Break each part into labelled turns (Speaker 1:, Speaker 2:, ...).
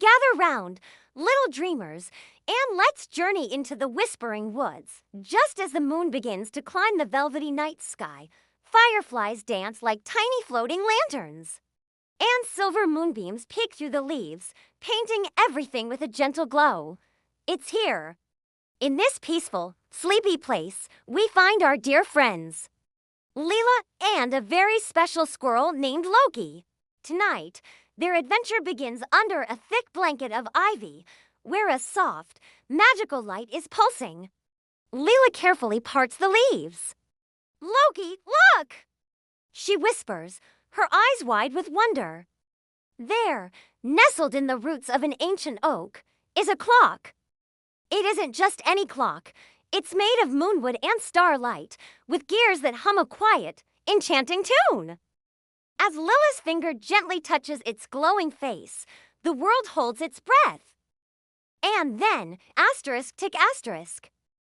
Speaker 1: Gather round, little dreamers, and let's journey into the whispering woods. Just as the moon begins to climb the velvety night sky, fireflies dance like tiny floating lanterns. And silver moonbeams peek through the leaves, painting everything with a gentle glow. It's here. In this peaceful, sleepy place, we find our dear friends, Leela and a very special squirrel named Loki. Tonight, their adventure begins under a thick blanket of ivy, where a soft, magical light is pulsing. Leela carefully parts the leaves. "Loki, look!" she whispers, her eyes wide with wonder. There, nestled in the roots of an ancient oak, is a clock. It isn't just any clock. It's made of moonwood and starlight, with gears that hum a quiet, enchanting tune. As Lila's finger gently touches its glowing face, the world holds its breath. And then, tick asterisk.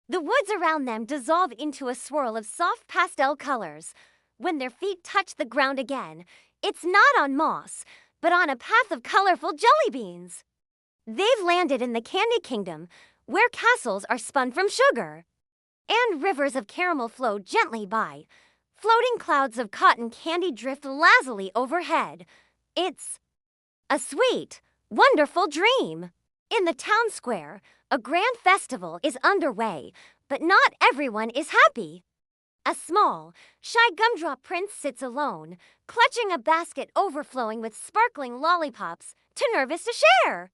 Speaker 1: The woods around them dissolve into a swirl of soft pastel colors. When their feet touch the ground again, it's not on moss, but on a path of colorful jelly beans. They've landed in the Candy Kingdom, where castles are spun from sugar, and rivers of caramel flow gently by. Floating clouds of cotton candy drift lazily overhead. It's a sweet, wonderful dream. In the town square, a grand festival is underway, but not everyone is happy. A small, shy gumdrop prince sits alone, clutching a basket overflowing with sparkling lollipops, too nervous to share.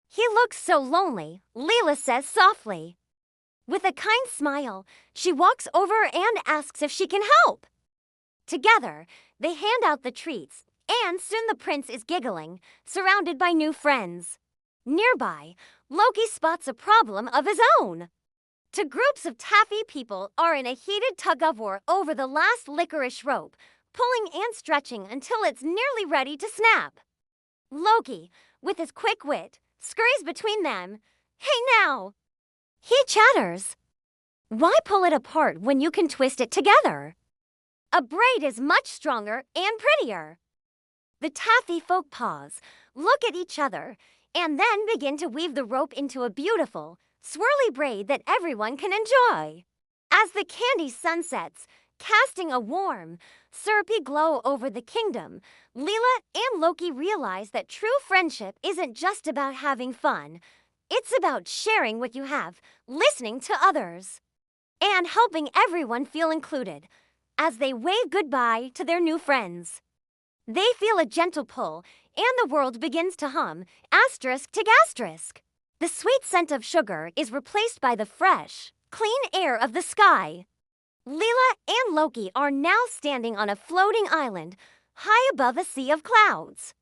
Speaker 1: "He looks so lonely," Leela says softly. With a kind smile, she walks over and asks if she can help. Together, they hand out the treats, and soon the prince is giggling, surrounded by new friends. Nearby, Loki spots a problem of his own. Two groups of taffy people are in a heated tug-of-war over the last licorice rope, pulling and stretching until it's nearly ready to snap. Loki, with his quick wit, scurries between them. "Hey now!" he chatters. "Why pull it apart when you can twist it together? A braid is much stronger and prettier." The taffy folk pause, look at each other, and then begin to weave the rope into a beautiful, swirly braid that everyone can enjoy. As the candy sunsets, casting a warm, syrupy glow over the kingdom, Leela and Loki realize that true friendship isn't just about having fun. It's about sharing what you have, listening to others, and helping everyone feel included. As they wave goodbye to their new friends, they feel a gentle pull, and the world begins to hum, tick asterisk. The sweet scent of sugar is replaced by the fresh, clean air of the sky. Leela and Loki are now standing on a floating island, high above a sea of clouds.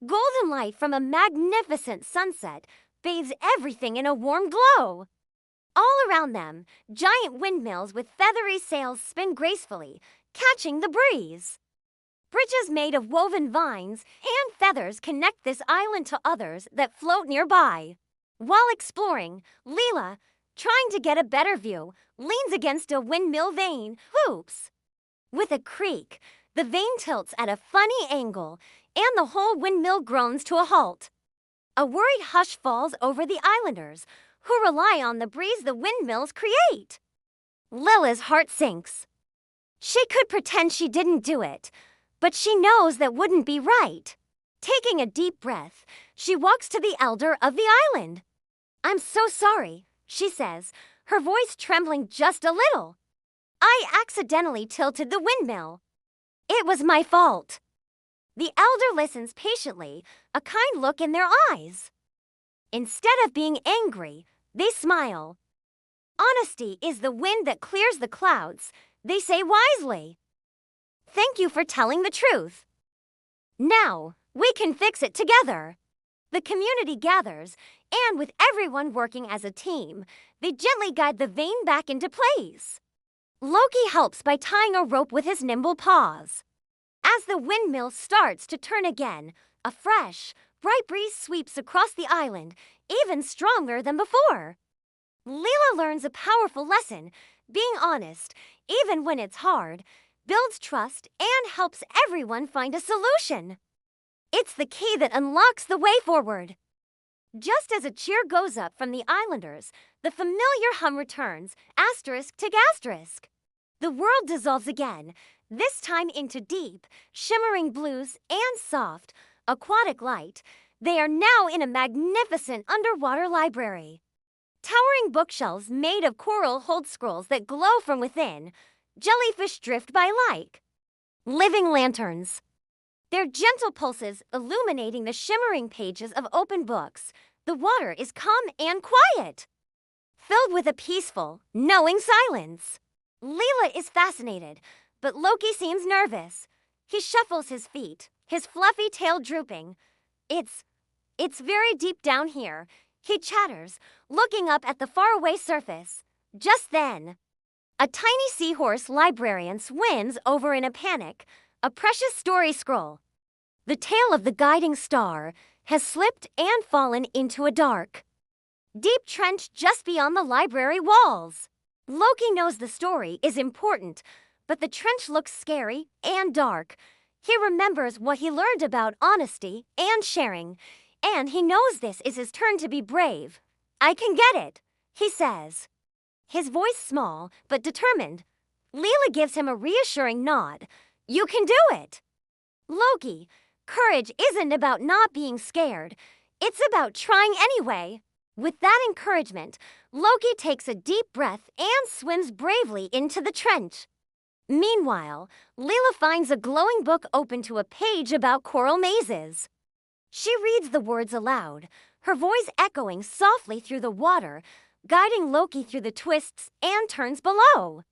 Speaker 1: Golden light from a magnificent sunset bathes everything in a warm glow. All around them, giant windmills with feathery sails spin gracefully, catching the breeze. Bridges made of woven vines and feathers connect this island to others that float nearby. While exploring, Leela, trying to get a better view, leans against a windmill vane. Whoops! With a creak, the vane tilts at a funny angle, and the whole windmill groans to a halt. A worried hush falls over the islanders, who rely on the breeze the windmills create. Lila's heart sinks. She could pretend she didn't do it, but she knows that wouldn't be right. Taking a deep breath, she walks to the elder of the island. "I'm so sorry," she says, her voice trembling just a little. "I accidentally tilted the windmill. It was my fault." The elder listens patiently, a kind look in their eyes. Instead of being angry, they smile. "Honesty is the wind that clears the clouds," they say wisely. "Thank you for telling the truth. Now, we can fix it together." The community gathers, and with everyone working as a team, they gently guide the vane back into place. Loki helps by tying a rope with his nimble paws. As the windmill starts to turn again, a fresh, bright breeze sweeps across the island, even stronger than before. Leela learns a powerful lesson. Being honest, even when it's hard, builds trust and helps everyone find a solution. It's the key that unlocks the way forward. Just as a cheer goes up from the islanders, the familiar hum returns, asterisk to asterisk. The world dissolves again, this time into deep, shimmering blues and soft, aquatic light. They are now in a magnificent underwater library. Towering bookshelves made of coral hold scrolls that glow from within. Jellyfish drift by like living lanterns, their gentle pulses illuminating the shimmering pages of open books. The water is calm and quiet, filled with a peaceful, knowing silence. Leela is fascinated, but Loki seems nervous. He shuffles his feet, his fluffy tail drooping. It's very deep down here, he chatters, looking up at the faraway surface. Just then, a tiny seahorse librarian swims over in a panic, a precious story scroll. The tail of the guiding star has slipped and fallen into a dark, deep trench just beyond the library walls. Loki knows the story is important, but the trench looks scary and dark. He remembers what he learned about honesty and sharing, and he knows this is his turn to be brave. I can get it, he says, his voice small but determined. Leela gives him a reassuring nod. You can do it. Loki, courage isn't about not being scared. It's about trying anyway. With that encouragement, Loki takes a deep breath and swims bravely into the trench. Meanwhile, Leela finds a glowing book open to a page about coral mazes. She reads the words aloud, her voice echoing softly through the water, guiding Loki through the twists and turns below.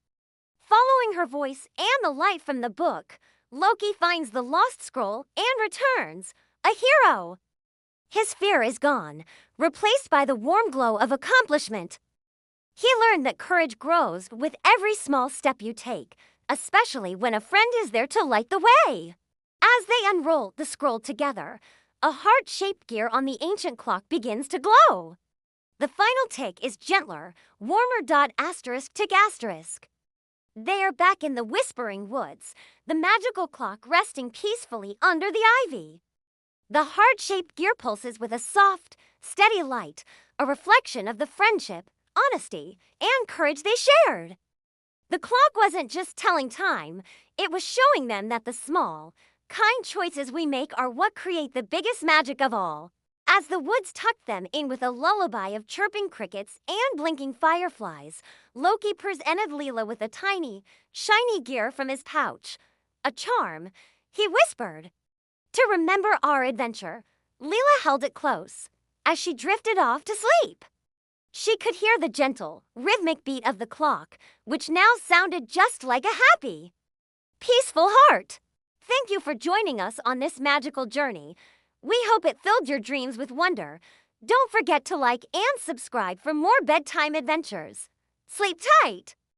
Speaker 1: Following her voice and the light from the book, Loki finds the lost scroll and returns, a hero. His fear is gone, replaced by the warm glow of accomplishment. He learned that courage grows with every small step you take, especially when a friend is there to light the way. As they unroll the scroll together, a heart-shaped gear on the ancient clock begins to glow. The final tick is gentler, warmer. Asterisk tick asterisk. They are back in the Whispering Woods, the magical clock resting peacefully under the ivy. The heart-shaped gear pulses with a soft, steady light, a reflection of the friendship, honesty, and courage they shared. The clock wasn't just telling time, it was showing them that the small, kind choices we make are what create the biggest magic of all. As the woods tucked them in with a lullaby of chirping crickets and blinking fireflies, Loki presented Leela with a tiny, shiny gear from his pouch. A charm, he whispered. To remember our adventure, Leela held it close as she drifted off to sleep. She could hear the gentle, rhythmic beat of the clock, which now sounded just like a happy, peaceful heart. Thank you for joining us on this magical journey. We hope it filled your dreams with wonder. Don't forget to like and subscribe for more bedtime adventures. Sleep tight!